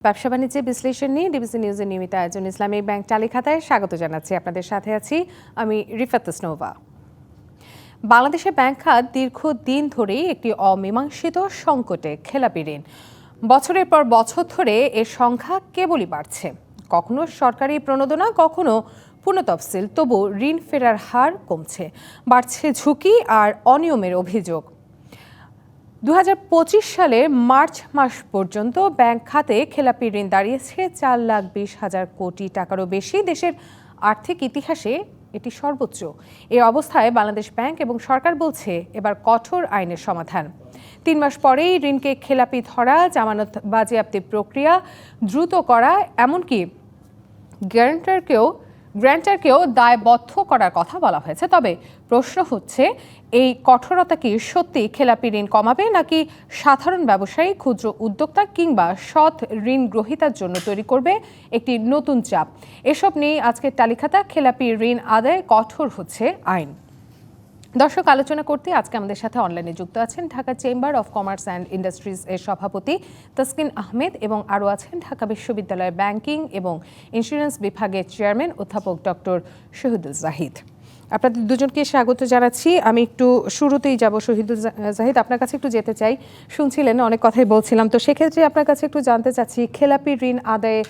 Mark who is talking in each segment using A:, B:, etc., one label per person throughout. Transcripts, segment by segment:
A: ব্যবসা বাণিজ্যের বিশ্লেষণ নিয়ে ডিবিসি নিউজের নিয়মিত আয়োজন ইসলামিক ব্যাংক টালি খাতায় স্বাগত জানাচ্ছি। আপনাদের সাথে আছি আমি রিফাত স্নোভা। বাংলাদেশের ব্যাংক খাত দীর্ঘদিন ধরেই একটি অমীমাংসিত সংকটে খেলাপি ঋণ। বছরের পর বছর ধরে এর সংখ্যা কেবলই বাড়ছে, কখনো সরকারি প্রণোদনা, কখনো পুনঃতফসিল, তবু ঋণ ফেরার হার কমছে, বাড়ছে ঝুঁকি আর অনিয়মের অভিযোগ। 2025 সালের মার্চ মাস পর্যন্ত ব্যাংক খাতে খেলাপি ঋণ দাঁড়িয়েছে 4,20,000 কোটি টাকারও বেশি। দেশের আর্থিক ইতিহাসে এটি সর্বোচ্চ। এই অবস্থায় বাংলাদেশ ব্যাংক এবং সরকার বলছে এবার কঠোর আইনের সমাধান। 3 মাস পরেই ঋণকে খেলাপি ধরা, জামানত বাজেয়াপ্তি প্রক্রিয়া দ্রুত করা, এমনকি গ্যারান্টারকেও দায়বদ্ধ করার কথা বলা হয়েছে। তবে প্রশ্ন হচ্ছে, এই কঠোরতা কি সত্যি খেলাপি ঋণ কমাবে, নাকি সাধারণ ব্যবসায়ী, ক্ষুদ্র উদ্যোক্তা কিংবা সৎ ঋণ গ্রহীতার জন্য তৈরি করবে একটি নতুন চাপ? এসব নিয়ে আজকের তালিকাটা খেলাপি ঋণ আদায় কঠোর হচ্ছে আইন। দর্শক, আলোচনা করতে আজকে আমাদের সাথে অনলাইনে যুক্ত আছেন Dhaka chamber of commerce and industries এর সভাপতি তাসকিন আহমেদ, এবং আরও আছেন ঢাকা বিশ্ববিদ্যালয়ের ব্যাংকিং এবং ইন্স্যুরেন্স বিভাগের চেয়ারম্যান অধ্যাপক ডক্টর শহীদুল জাহিদ। আপনাদের দুজনকে স্বাগত জানাচ্ছি। আমি একটু শুরুতেই যাব শহীদুল জাহিদ, আপনার কাছে একটু যেতে চাই। শুনছিলেন অনেক কথাই বলছিলাম, তো সেক্ষেত্রে আপনার কাছে একটু জানতে চাচ্ছি, খেলাপি ঋণ আদায়ে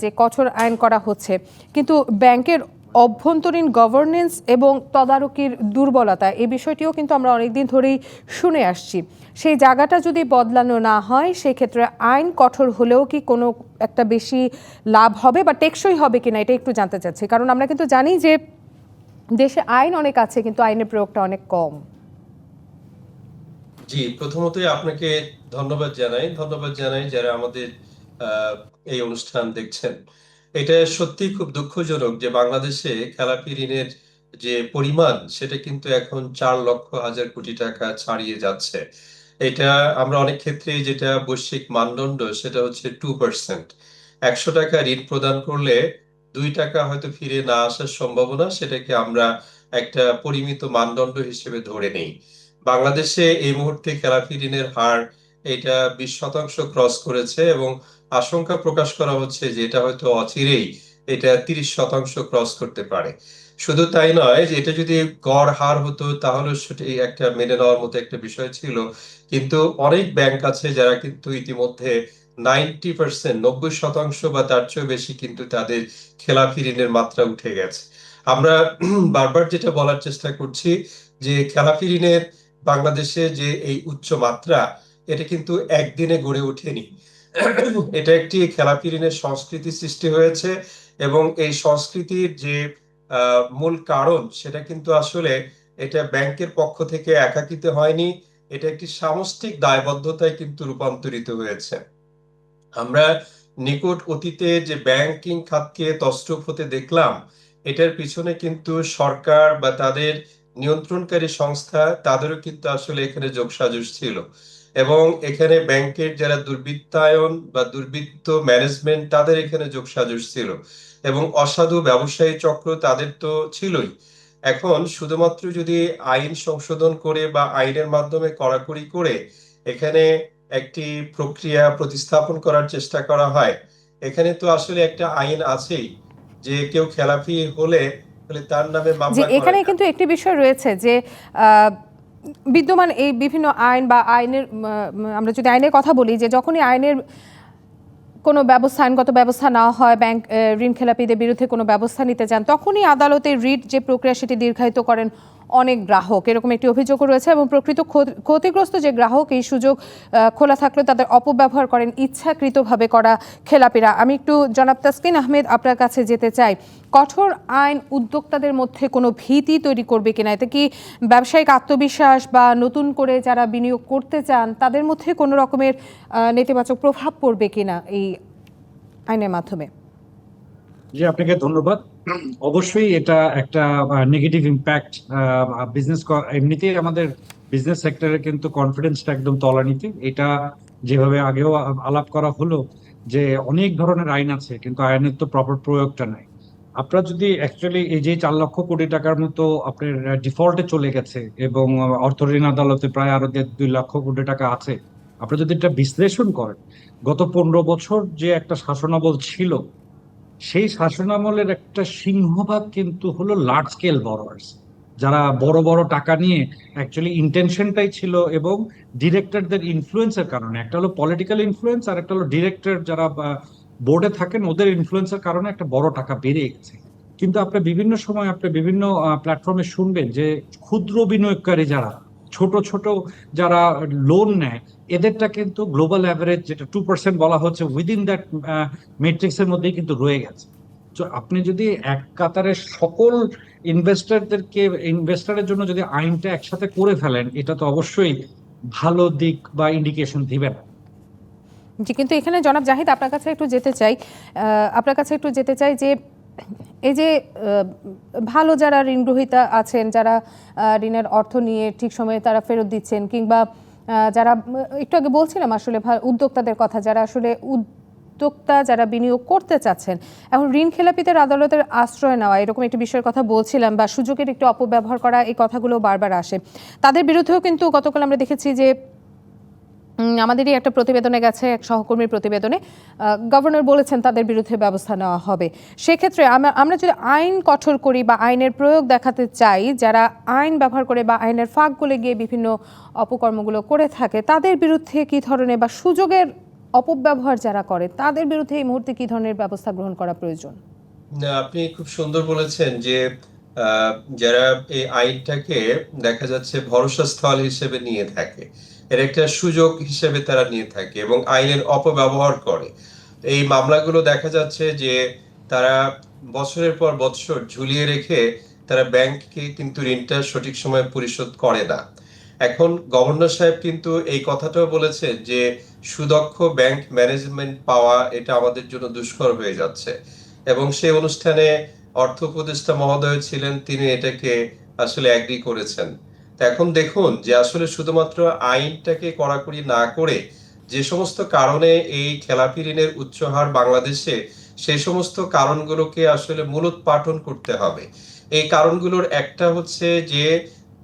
A: যে কঠোর আইন করা হচ্ছে, কিন্তু ব্যাংকের অভ্যন্তরীণ গভর্নেন্স এবং তদারকির দুর্বলতা, এই বিষয়টিও কিন্তু আমরা অনেকদিন ধরেই শুনে আসছি। সেই জায়গাটা যদি বদলানো না হয়, সেই ক্ষেত্রে আইন কঠোর হলেও কি কোনো একটা বেশি লাভ হবে বা টেকসই হবে কিনা, এটা একটু জানতে চাচ্ছি। কারণ আমরা কিন্তু জানি যে দেশে আইন অনেক আছে, কিন্তু আইনের প্রয়োগটা অনেক কম।
B: জি, প্রথমতই আপনাকে ধন্যবাদ জানাই যারা আমাদের এই অনুষ্ঠান দেখছেন। এটা সত্যি খুব দুঃখজনক যে বাংলাদেশে খেলাপি ঋণের যে পরিমাণ, সেটা কিন্তু এখন 4,00,000 কোটি টাকা ছাড়িয়ে যাচ্ছে। এটা আমরা অনেক ক্ষেত্রে যেটা বৈশ্বিক মানদণ্ড, সেটা হচ্ছে 2%। 100 টাকা ঋণ প্রদান করলে 2 টাকা হয়তো ফিরে না আসার সম্ভাবনা, সেটাকে আমরা একটা পরিমিত মানদণ্ড হিসেবে ধরে নেই। বাংলাদেশে এই মুহূর্তে খেলাপি ঋণের হার এটা 20% ক্রস করেছে, এবং আশঙ্কা প্রকাশ করা হচ্ছে যে এটা হয়তো অচিরেই এটা 30% ক্রস করতে পারে। শুধু তাই নয়, যে এটা যদি গড় হার হতো তাহলে সেটা একটা মেনে নেওয়ার মতো একটা বিষয় ছিল, কিন্তু অনেক ব্যাংক আছে যারা কিন্তু ইতিমধ্যে 90% বা তার চেয়েও বেশি কিন্তু তাদের খেলাপি ঋণের মাত্রা উঠে গেছে। আমরা বারবার যেটা বলার চেষ্টা করছি যে খেলাপি ঋণের বাংলাদেশে যে এই উচ্চ মাত্রা, এটা কিন্তু একদিনে গড়ে ওঠেনি। এটা একটি খেলাপি ঋণের সংস্কৃতি সৃষ্টি হয়েছে, এবং এই সংস্কৃতির যে মূল কারণ, সেটা কিন্তু আসলে এটা ব্যাংকের পক্ষ থেকে একাকিতে হয়নি, এটা একটি সামষ্টিক দায়বদ্ধতায় কিন্তু রূপান্তরিত হয়েছে। আমরা নিকট অতীতে যে ব্যাংকিং খাতকে তছরূপ হতে দেখলাম, এটার পিছনে কিন্তু সরকার বা তাদের নিয়ন্ত্রণকারী সংস্থা, তাদেরও কিন্তু আসলে এখানে যোগসাজশ ছিল, এবং এখানে ব্যাংকের যারা দুর্বৃত্তায়ন বা দুর্বৃত্ত ম্যানেজমেন্ট, তাদের এখানে যোগসাজশ ছিল, এবং অসাধু ব্যবসায়ী চক্র তাদের তো ছিলই। এখন শুধুমাত্র যদি আইন সংশোধন করে বা আইনের মাধ্যমে কড়াকড়ি করে এখানে একটি প্রক্রিয়া প্রতিস্থাপন করার চেষ্টা করা হয়, এখানে তো আসলে একটা আইন আছেই যে কেউ খেলাপি হলে তার নামে
A: যে
B: মামলা করা
A: এখানে
B: যায়।
A: কিন্তু একটি বিষয় রয়েছে যে বিদ্যমান এই বিভিন্ন আইন বা আইনের, আমরা যদি আইনের কথা বলি, যে যখনই আইনের কোনো ব্যবস্থা, আইনগত ব্যবস্থা নেওয়া হয়, ব্যাংক ঋণ খেলাপিদের বিরুদ্ধে কোনো ব্যবস্থা নিতে চান, তখনই আদালতে রিট যে প্রক্রিয়া, সেটি দীর্ঘায়িত করেন অনেক গ্রাহক। এরকম একটি অভিযোগও রয়েছে, এবং প্রকৃত ক্ষতিগ্রস্ত যে গ্রাহক, এই সুযোগ খোলা থাকলে তাদের অপব্যবহার করেন ইচ্ছাকৃতভাবে করা খেলাপিরা। আমি একটু জনাব তাসকিন আহমেদ আপনার কাছে যেতে চাই। কঠোর আইন উদ্যোক্তাদের মধ্যে কোনো ভীতি তৈরি করবে কিনা? এতে কি ব্যবসায়িক আত্মবিশ্বাস বা নতুন করে যারা বিনিয়োগ করতে চান, তাদের মধ্যে কোনো রকমের নেতিবাচক প্রভাব পড়বে কিনা এই আইনের মাধ্যমে?
C: জি, আপনাকে ধন্যবাদ। অবশ্যই এটা একটা নেগেটিভ ইম্প্যাক্ট বিজনেস, এমনিতেই আমাদের বিজনেস সেক্টরে কিন্তু কনফিডেন্সটা একদম তলানিতে। এটা যেভাবে আগেও আলাপ করা হলো যে অনেক ধরনের আইন আছে, কিন্তু আইনের তো প্রপার প্রয়োগটা নাই। আপনারা যদি অ্যাকচুয়ালি এই যে 4,00,000 কোটি টাকার মতো আপনার ডিফল্টে চলে গেছে, এবং অর্থ ঋণ আদালতে প্রায় আরো 2 লক্ষ কোটি টাকা আছে, আপনি যদি এটা বিশ্লেষণ করেন, গত 15 বছর যে একটা শাসনামল ছিল, সেই শাসনামলের একটা সিংহভাগ কিন্তু হলো লার্জ স্কেল বরোয়ার্স, যারা বড় বড় টাকা নিয়ে অ্যাকচুয়ালি ইন্টেনশনটাই ছিল, এবং ডিরেক্টরদের ইনফ্লুয়েন্সের কারণে, একটা হলো পলিটিক্যাল ইনফ্লুয়েন্স আর একটা হলো ডিরেক্টর যারা বোর্ডে থাকেন ওদের ইনফ্লুয়েন্সের কারণে একটা বড় টাকা বেড়ে গেছে। কিন্তু আপনি বিভিন্ন সময় আপনি বিভিন্ন প্ল্যাটফর্মে শুনবেন যে ক্ষুদ্র বিনিয়োগকারী যারা, ছোট ছোট যারা লোন নেয়, এদেরটা কিন্তু গ্লোবাল অ্যাভারেজ যেটা 2% বলা হচ্ছে, উইদিন দ্যাট ম্যাট্রিক্স এর মধ্যেই কিন্তু রয়ে গেছে। তো আপনি যদি এক কাতারে সকল ইনভেস্টরের জন্য যদি আইনটা একসাথে করে ফেলেন, এটা তো অবশ্যই ভালো দিক বা ইন্ডিকেশন দিবে না।
A: জি, কিন্তু এখানে জনাব জাহিদ আপনার কাছে একটু যেতে চাই, যে এই যে ভালো যারা ঋণ গ্রহীতা আছেন, যারা ঋণের অর্থ নিয়ে ঠিক সময়ে তারা ফেরত দিচ্ছেন, কিংবা যারা একটু আগে বলছিলাম আসলে উদ্যোক্তাদের কথা, যারা আসলে উদ্যোক্তা যারা বিনিয়োগ করতে চাচ্ছেন, এখন ঋণ খেলাপিদের আদালতের আশ্রয় নেওয়া এরকম একটি বিষয়ের কথা বলছিলাম, বা সুযোগের একটু অপব্যবহার করা, এই কথাগুলো বারবার আসে। তাদের বিরুদ্ধেও কিন্তু গতকাল আমরা দেখেছি যে আমাদেরই একটা প্রতিবেদনে গেছে, এক সহকর্মীর প্রতিবেদনে গভর্নর বলেছেন তাদের বিরুদ্ধে ব্যবস্থা নেওয়া হবে। সেক্ষেত্রে আমরা যদি আইন কঠোর করি বা আইনের প্রয়োগ দেখাতে চাই, যারা আইন ব্যবহার করে বা আইনের ফাঁক গলে গিয়ে বিভিন্ন অপকর্মগুলো করে থাকে, তাদের বিরুদ্ধে কি ধরনের, বা সুযোগের অপব্যবহার যারা করে তাদের বিরুদ্ধে এই মুহূর্তে কি ধরনের ব্যবস্থা গ্রহণ করা প্রয়োজন?
B: না, আপনি খুব সুন্দর বলেছেন যে যারা এই আইনটাকে দেখা যাচ্ছে ভরসা স্থল হিসেবে নিয়ে থাকে, এর একটা সুযোগ হিসেবে তারা নিয়ে থাকে এবং আইনের অপব্যবহার করে, এই মামলাগুলো দেখা যাচ্ছে যে তারা বছরের পর বছর ঝুলিয়ে রেখে তারা ব্যাংককে কিন্তু ঋণটা সঠিক সময়ে পরিশোধ করে না। এখন গভর্নর সাহেব কিন্তু এই কথাটাও বলেছে যে সুদক্ষ ব্যাংক ম্যানেজমেন্ট পাওয়া এটা আমাদের জন্য দুষ্কর হয়ে যাচ্ছে, এবং সেই অনুষ্ঠানে অর্থ উপদেষ্টা মহোদয় ছিলেন, তিনি এটাকে আসলে এগ্রি করেছেন। তো এখন দেখুন যে আসলে শুধুমাত্র আইনটাকে কড়াকড়ি না করে যে সমস্ত কারণে এই খেলাপি ঋণের উচ্চ হার বাংলাদেশে, সেই সমস্ত কারণগুলোকে আসলে মূলোৎপাটন করতে হবে। এই কারণগুলোর একটা হচ্ছে যে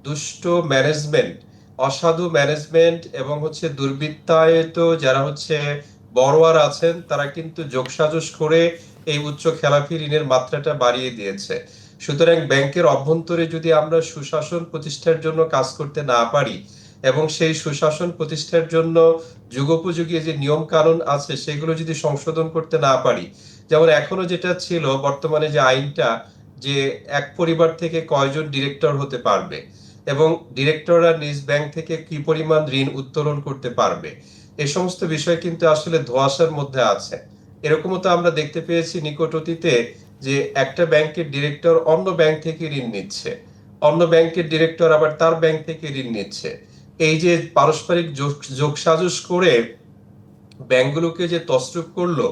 B: দুষ্ট ম্যানেজমেন্ট, অসাধু ম্যানেজমেন্ট, এবং হচ্ছে দুর্বৃত্তায়িত যারা হচ্ছে বড়োয়ার আছেন, তারা কিন্তু যোগসাজশ করে এই উচ্চ খেলাপি ঋণের মাত্রাটা বাড়িয়ে দিয়েছে। সুতরাং ব্যাংকের অভ্যন্তরে যদি আমরা সুশাসন প্রতিষ্ঠার জন্য কাজ করতে না পারি এবং সেই সুশাসন প্রতিষ্ঠার জন্য যুগোপযোগী যে নিয়ম কানুন আছে সেগুলো যদি সংশোধন করতে না পারি, যেমন এখনো যেটা ছিল বর্তমানে যে আইনটা, যে এক পরিবার থেকে কয়জন ডিরেক্টর হতে পারবে এবং ডিরেক্টররা নিজ ব্যাংক থেকে কি পরিমাণ ঋণ উত্তোলন করতে পারবে, এই সমস্ত বিষয় কিন্তু আসলে ধোঁয়াশার মধ্যে আছে। এরকমও তো আমরা দেখতে পেয়েছি নিকট অতীতে যে একটা ব্যাংকের ডিরেক্টর অন্য ব্যাংক থেকে ঋণ নিচ্ছে, অন্য ব্যাংকের ডিরেক্টর আবার তার ব্যাংক থেকে ঋণ নিচ্ছে। এই যে পারস্পরিক যোগসাজশ করে ব্যাংকগুলোকে যে তছরূপ করলো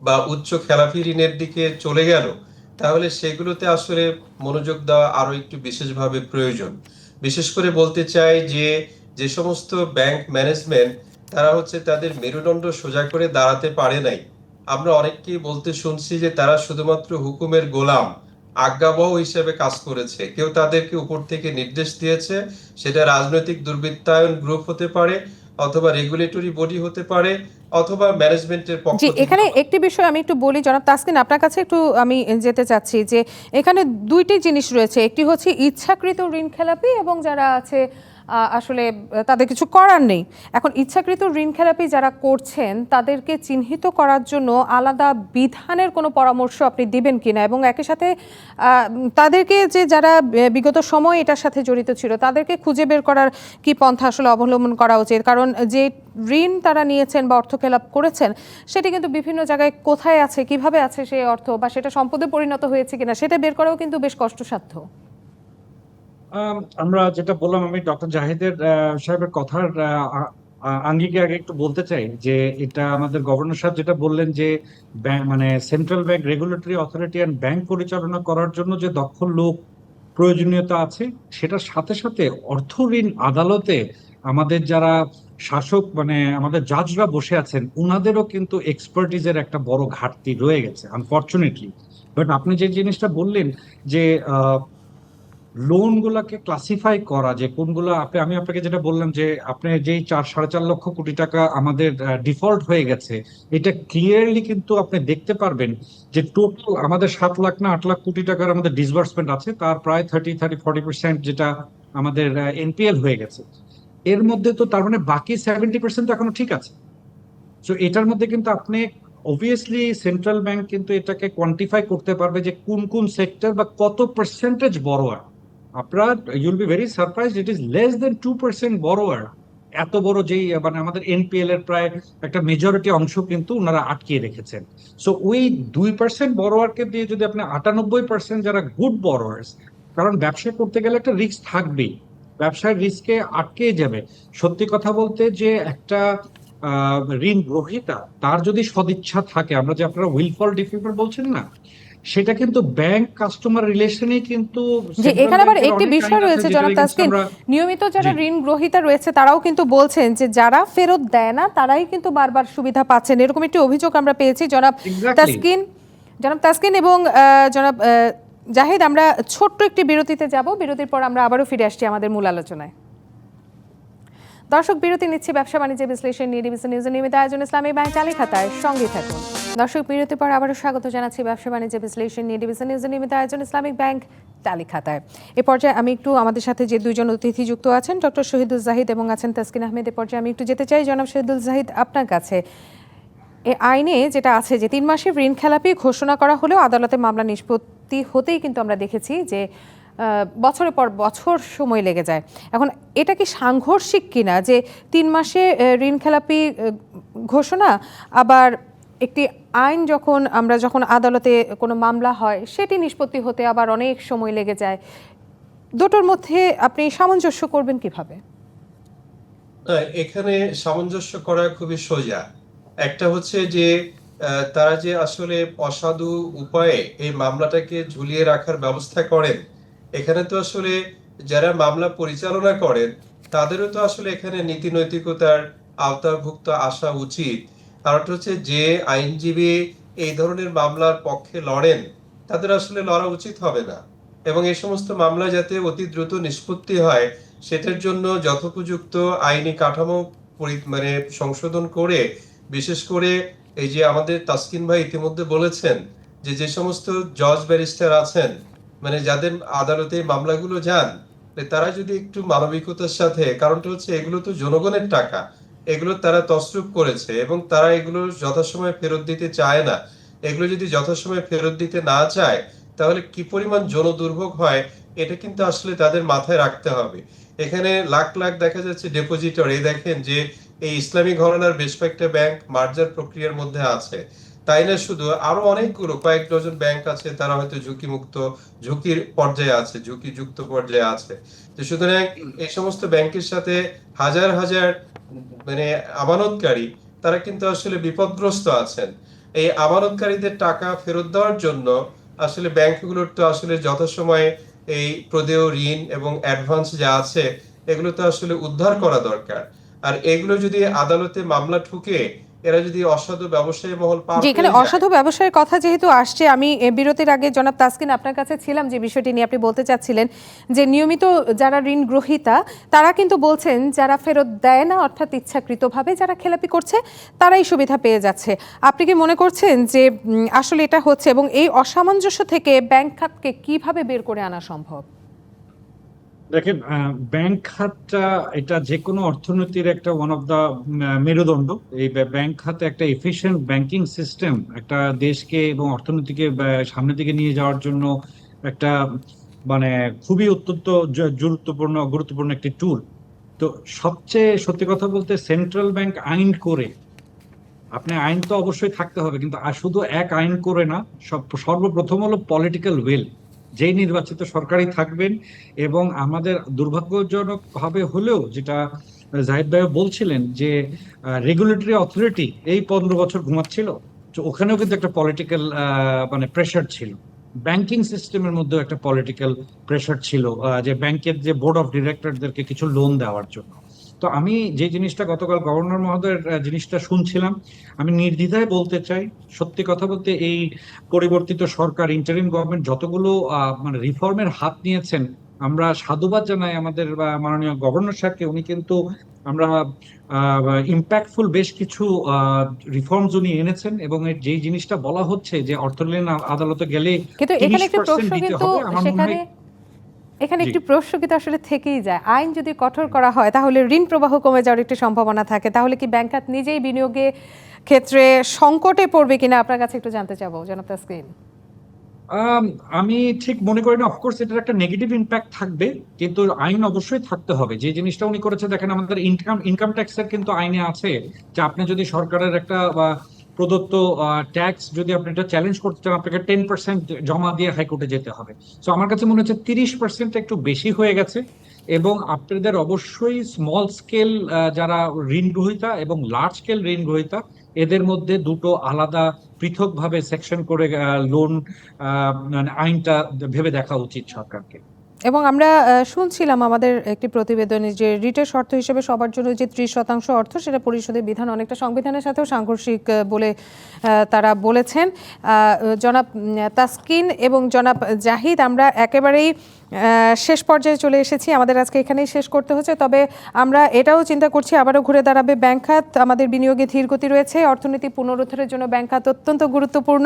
B: বা উচ্চ খেলাপি ঋণের দিকে চলে গেল, তাহলে সেগুলোতে আসলে মনোযোগ দেওয়া আরো একটু বিশেষভাবে প্রয়োজন। বিশেষ করে বলতে চাই যে যে সমস্ত ব্যাংক ম্যানেজমেন্ট তারা হচ্ছে তাদের মেরুদণ্ড সোজা করে দাঁড়াতে পারে নাই, আমরা অনেককেই বলতে শুনছি যে তারা শুধুমাত্র হুকুমের গোলাম, আজ্ঞাবহ হিসেবে কাজ করেছে, কেউ তাদেরকে উপর থেকে নির্দেশ দিয়েছে, সেটা রাজনৈতিক দুর্বৃত্তায়ন গ্রুপ হতে পারে, অথবা রেগুলেটরি বডি হতে পারে, অথবা ম্যানেজমেন্টের পক্ষ
A: জি,
B: থেকে।
A: এখানে একটি বিষয় আমি একটু বলি জনাব তাসকিন, আপনার কাছে একটু আমি যেতে চাচ্ছি যে এখানে দুইটি জিনিস রয়েছে, একটি হচ্ছে ইচ্ছাকৃত ঋণ খেলাপি এবং যারা আছে আসলে তাদের কিছু করার নেই। এখন ইচ্ছাকৃত ঋণ খেলাপি যারা করছেন তাদেরকে চিহ্নিত করার জন্য আলাদা বিধানের কোনো পরামর্শ আপনি দিবেন কিনা, এবং একই সাথে তাদেরকে যে যারা বিগত সময় এটার সাথে জড়িত ছিল তাদেরকে খুঁজে বের করার কি পন্থা আসলে অবলম্বন করা উচিত? কারণ যে ঋণ তারা নিয়েছেন বা অর্থ খেলাপ করেছেন সেটি কিন্তু বিভিন্ন জায়গায় কোথায় আছে, কিভাবে আছে সেই অর্থ, বা সেটা সম্পদে পরিণত হয়েছে কিনা সেটা বের করাও কিন্তু বেশ কষ্টসাধ্য।
C: আমরা যেটা বললাম, আমি ডক্টর জাহিদের সাহেবের কথার আঙ্গিকে আগে একটু বলতে চাই যে এটা আমাদের গভর্নর সাহেব যেটা বললেন যে মানে central bank regulatory authority and bank পরিচালনা করার জন্য যে দক্ষ লোক প্রয়োজনীয়তা আছে, সেটার সাথে সাথে অর্থ ঋণ আদালতে আমাদের যারা শাসক মানে আমাদের জাজরা বসে আছেন, উনাদেরও কিন্তু এক্সপার্টিজের একটা বড় ঘাটতি রয়ে গেছে আনফরচুনেটলি। বাট আপনি যে জিনিসটা বললেন যে লোন গুলাকে ক্লাসিফাই করা, যে কোনগুলো আমি আপনাকে যেটা বললাম যে আপনি যেই 4-4.5 লক্ষ কোটি টাকা আমাদের ডিফল্ট হয়ে গেছে, এটা ক্লিয়ারলি কিন্তু আপনি দেখতে পারবেন যে টোটাল আমাদের 7 লাখ না 8 লাখ কোটি টাকার আমাদের ডিসবার্সমেন্ট আছে, তার প্রায় 30-40% যেটা আমাদের এনপিএল হয়ে গেছে। এর মধ্যে তো তার মানে বাকি 70% তো এখনো ঠিক আছে। তো এটার মধ্যে কিন্তু আপনি অবভিয়াসলি সেন্ট্রাল ব্যাংক কিন্তু এটাকে কোয়ান্টিফাই করতে পারবে যে কোন কোন সেক্টর বা কত পার্সেন্টেজ বড়োয়ার। আপনার you'll be very surprise, it is less than 2% বড়োয়ার। এত বড় যেই মানে আমাদের এনপিএল এর প্রায় একটা মেজরিটি অংশ কিন্তু ওনারা আটকিয়ে রেখেছেন। সো ওই 2% বড়োয়ারকে দিয়ে যদি আপনি 98% যারা গুড বড়োয়ার্স, কারণ ব্যবসা করতে গেলে একটা রিস্ক থাকবেই, ব্যবসার রিস্কে আটকে যাবে। সত্যি কথা বলতে যে একটা ঋণ গ্রহীতা তার যদি সদিচ্ছা থাকে, আমরা যে আপনারা উইলফল ডিফল্টার বলছেন না, সেটা কিন্তু ব্যাংক কাস্টমার রিলেশনে কিন্তু
A: যে
C: সেন্ট্রাল
A: এখানে আবার
C: ব্যাংকের
A: একটি
C: অনেক
A: বিষয়
C: আইন আছে
A: রয়েছে
C: যেটা
A: জনাব
C: এগেইনস্ট
A: তাসকিন,
C: আমরা।
A: নিয়মিত যারা
C: জি
A: ঋণ গ্রহীতা রয়েছে তারাও কিন্তু বলছেন যে যারা ফেরত দেয় না তারাই কিন্তু বারবার সুবিধা পাচ্ছেন, এরকম একটি অভিযোগ আমরা পেয়েছি।
C: এক্স্যাক্টলি।
A: জনাব তাসকিন এবং জনাব জাহিদ, আমরা ছোট্ট একটি বিরতিতে যাব, বিরতির পর আমরা আবারও ফিরে আসছি আমাদের মূল আলোচনায়। দর্শক, বিরতি নিচ্ছি ব্যবসা বাণিজ্য বিশ্লেষণ নিয়ে ডিবিসি নিউজের নিয়মিত আয়োজন ইসলামী ব্যাংক চালি খাতায়, সঙ্গে থাকুন। দর্শক, বিরতির পর আবারও স্বাগত জানাচ্ছি ব্যবসা বাণিজ্য বিশ্লেষণ নিয়ে ডিবিসি নিউজের নিয়মিত আয়োজন ইসলামিক ব্যাংক চালি খাতায়। এ পর্যায়ে আমি একটু আমাদের সাথে যে দুইজন অতিথি যুক্ত আছেন, ডক্টর শহীদুল জাহিদ এবং আছেন তাসকিন আহমেদ, এ পর্যায়ে আমি একটু যেতে চাই জনাব শহীদুল জাহিদ আপনার কাছে। এই আইনে যেটা আছে যে 3 মাসের ঋণ খেলাপি ঘোষণা করা হলেও আদালতে মামলা নিষ্পত্তি হতেই কিন্তু আমরা দেখেছি যে বছরের পর বছর সময় লেগে যায়। এখন এটা কি সাংঘর্ষিক কিনা যে 3 মাসে ঋণ খেলাপি ঘোষণা, আবার একটি আইন যখন আদালতে কোনো মামলা হয় সেটি নিষ্পত্তি হতে আবার অনেক সময় লেগে যায়, দুটোর মধ্যে আপনি সামঞ্জস্য করবেন কিভাবে?
B: এখানে সামঞ্জস্য করা খুবই সোজা। একটা হচ্ছে যে তারা যে আসলে অসাধু উপায়ে এই মামলাটাকে ঝুলিয়ে রাখার ব্যবস্থা করেন, এখানে তো আসলে যারা মামলা পরিচালনা করেন তাদেরও তো আসলে এখানে নীতি নৈতিকতার আওতাভুক্ত আসা উচিত। কারণটা হচ্ছে যে আইনজীবী এই ধরনের মামলার পক্ষে লড়েন তাদের আসলে লড়া উচিত হবে না, এবং এই সমস্ত মামলা যাতে অতি দ্রুত নিষ্পত্তি হয় সেটার জন্য যথোপযুক্ত আইনি কাঠামো মানে সংশোধন করে, বিশেষ করে এই যে আমাদের তাসকিন ভাই ইতিমধ্যে বলেছেন যে যে সমস্ত জজ ব্যারিস্টার আছেন, মানে যাদের আদালতে মামলাগুলো যান, তারা যদি একটু মানবিকতার সাথে, কারণটা হচ্ছে এগুলো তো জনগণের টাকা, এগুলো তারা তছরূপ করেছে এবং তারা এগুলো যথাসময়ে ফেরত দিতে চায় না। এগুলো যদি যথাসময়ে ফেরত দিতে না চায় তাহলে কি পরিমাণ জনদুর্ভোগ হয় এটা কিন্তু আসলে তাদের মাথায় রাখতে হবে। এখানে লাখ লাখ দেখা যাচ্ছে ডিপোজিটর, এই দেখেন যে এই ইসলামী ঘরানার বেশ কয়েকটা ব্যাংক মার্জার প্রক্রিয়ার মধ্যে আছে। তাই না, শুধু আরো অনেকগুলো কয়েক ডজন ব্যাংক আছে তারা হয়তো ঝুঁকির পর্যায়ে আছে, ঝুঁকিযুক্ত পর্যায়ে আছে। তো সুতরাং এই সমস্ত ব্যাংকের সাথে হাজার হাজার মানে আমানতকারী, তারা কিন্তু আসলে বিপদগ্রস্ত আছেন। এই আমানতকারীদের টাকা ফেরত দেওয়ার জন্য আসলে ব্যাংকগুলোর তো আসলে যথাসময়ে এই প্রদেয় ঋণ এবং অ্যাডভান্স যা আছে এগুলো তো আসলে উদ্ধার করা দরকার। আর এগুলো যদি আদালতে মামলা ঠুকে এরা যদি অসাধু ব্যবসায়ী মহল পার
A: যে এখানে
B: পেয়ে যায়।
A: অসাধু ব্যবসায়ের কথা যেহেতু আসছে, আমি বিরতির আগে জনাব তাসকিন আপনার কাছে ছিলাম যে বিষয়টি নিয়ে আপনি বলতে চাচ্ছিলেন যে নিয়মিত যারা ঋণ গ্রহীতা তারা কিন্তু বলছেন যারা ফেরত দেয় না, অর্থাৎ ইচ্ছাকৃতভাবে যারা খেলাপি করছে তারাই সুবিধা পেয়ে যাচ্ছে। আপনি কি মনে করছেন যে আসলে এটা হচ্ছে, এবং এই অসামঞ্জস্য থেকে ব্যাংক খাতকে কিভাবে বের করে আনা সম্ভব?
C: দেখেন, ব্যাংক খাতটা এটা যে কোনো অর্থনীতির একটা ওয়ান অফ দা মেরুদণ্ড। এই ব্যাংক খাতে একটা এফিশিয়েন্ট ব্যাংকিং সিস্টেম একটা দেশকে এবং অর্থনীতিকে সামনের দিকে নিয়ে যাওয়ার জন্য একটা মানে খুবই অত্যন্ত গুরুত্বপূর্ণ একটি টুল। তো সবচেয়ে সত্যি কথা বলতে সেন্ট্রাল ব্যাংক আইন করে, আপনি আইন তো অবশ্যই থাকতে হবে, কিন্তু আর শুধু এক আইন করে না, সর্বপ্রথম হলো পলিটিক্যাল উইল, যেই নির্বাচিত সরকারই থাকবেন। এবং আমাদের দুর্ভাগ্যজনক ভাবে হলেও যেটা জাহিদ ভাই বলছিলেন যে রেগুলেটরি অথরিটি এই 15 বছর ঘুমাচ্ছিল, তো ওখানেও কিন্তু একটা পলিটিক্যাল মানে প্রেশার ছিল। ব্যাংকিং সিস্টেমের মধ্যে একটা পলিটিক্যাল প্রেশার ছিল, যে ব্যাংকের যে বোর্ড অফ ডিরেক্টরদেরকে কিছু লোন দেওয়ার জন্য। তো আমি যে জিনিসটা গতকাল গভর্নর মহোদয়ের জিনিসটা শুনছিলাম, আমি নির্দ্বিধায় বলতে চাই, সত্যি কথা বলতে এই পরিবর্তিত সরকার ইন্টারিম গভর্নমেন্ট যতগুলো মানে রিফর্মের হাত নিয়েছেন, আমরা সাধুবাদ জানাই আমাদের মাননীয় গভর্নর সাহেবকে। উনি কিন্তু আমরা ইম্প্যাক্টফুল বেশ কিছু রিফর্মস উনি এনেছেন, এবং এর যেই জিনিসটা বলা হচ্ছে যে অর্থলীন আদালতে গেলে
A: কিন্তু এখানে একটি
C: 30%
A: প্রশ্ন
C: দিতে
A: কিন্তু
C: হবে, আমার মনে হয়।
A: এখানে
C: জি।
A: একটি প্রশ্ন কিন্তু আসলে থেকেই যায়, আইন যদি কঠোর করা হয় তাহলে ঋণ প্রবাহ কমে যাওয়ার একটি সম্ভাবনা থাকে, তাহলে কি ব্যাংক খাত নিজেই বিনিয়োগে ক্ষেত্রে সংকটে পড়বে কিনা আপনার কাছে একটু জানতে চাবো জনাব তাসকিন।
C: আম, আমি ঠিক মনে করি না। অফকোর্স এটার একটা নেগেটিভ ইম্প্যাক্ট থাকবে, কিন্তু আইন অবশ্যই থাকতে হবে। যে জিনিসটা উনি করেছে, দেখেন আমাদের ইনকাম ট্যাক্সের কিন্তু আইনে আছে যে আপনি যদি সরকারের একটা প্রদত্ত ট্যাক্স যদি আপনি এটা চ্যালেঞ্জ করতে চান, আপনাকে 10% জমা দিয়ে হাইকোর্টে যেতে হবে। তো আমার কাছে মনে হচ্ছে 30% একটু বেশি হয়ে গেছে। এবং আপনাদের অবশ্যই স্মল স্কেল যারা ঋণ গ্রহীতা এবং লার্জ স্কেল ঋণ গ্রহীতা, এদের মধ্যে দুটো আলাদা পৃথকভাবে সেকশন করে লোন মানে আইনটা ভেবে দেখা উচিত সরকারকে।
A: এবং আমরা শুনছিলাম আমাদের একটি প্রতিবেদনে যে রিটের শর্ত হিসেবে সবার জন্য যে 30% অর্থ সেটা পরিশোধের বিধান অনেকটা সংবিধানের সাথেও সাংঘর্ষিক বলে তারা বলেছেন। জনাব তাসকিন এবং জনাব জাহিদ, আমরা একেবারেই শেষ পর্যায়ে চলে এসেছি, আমাদের আজকে এখানেই শেষ করতে হচ্ছে। তবে আমরা এটাও চিন্তা করছি আবারও ঘুরে দাঁড়াবে ব্যাংক খাত। আমাদের বিনিয়োগে ধীর গতি রয়েছে, অর্থনীতি পুনরুদ্ধারের জন্য ব্যাংক খাত অত্যন্ত গুরুত্বপূর্ণ,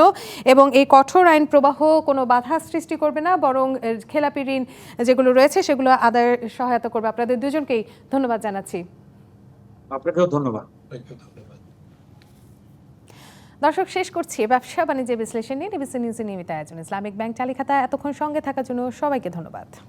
A: এবং এই কঠোর আইন প্রবাহ কোনো বাধা সৃষ্টি করবে না, বরং খেলাপি ঋণ যেগুলো রয়েছে সেগুলো আদায়ের সহায়তা করবে। আপনাদের দুজনকেই ধন্যবাদ জানাচ্ছি।
C: আপনাকেও ধন্যবাদ।
B: ধন্যবাদ।
A: দর্শক, শেষ করছি ব্যবসা বাণিজ্যের বিশ্লেষণ নিয়ে ডিবিসি নিউজের নিয়মিত আয়োজন ইসলামিক ব্যাংক চালিখাতা। এতক্ষণ সঙ্গে থাকার জন্য সবাইকে ধন্যবাদ।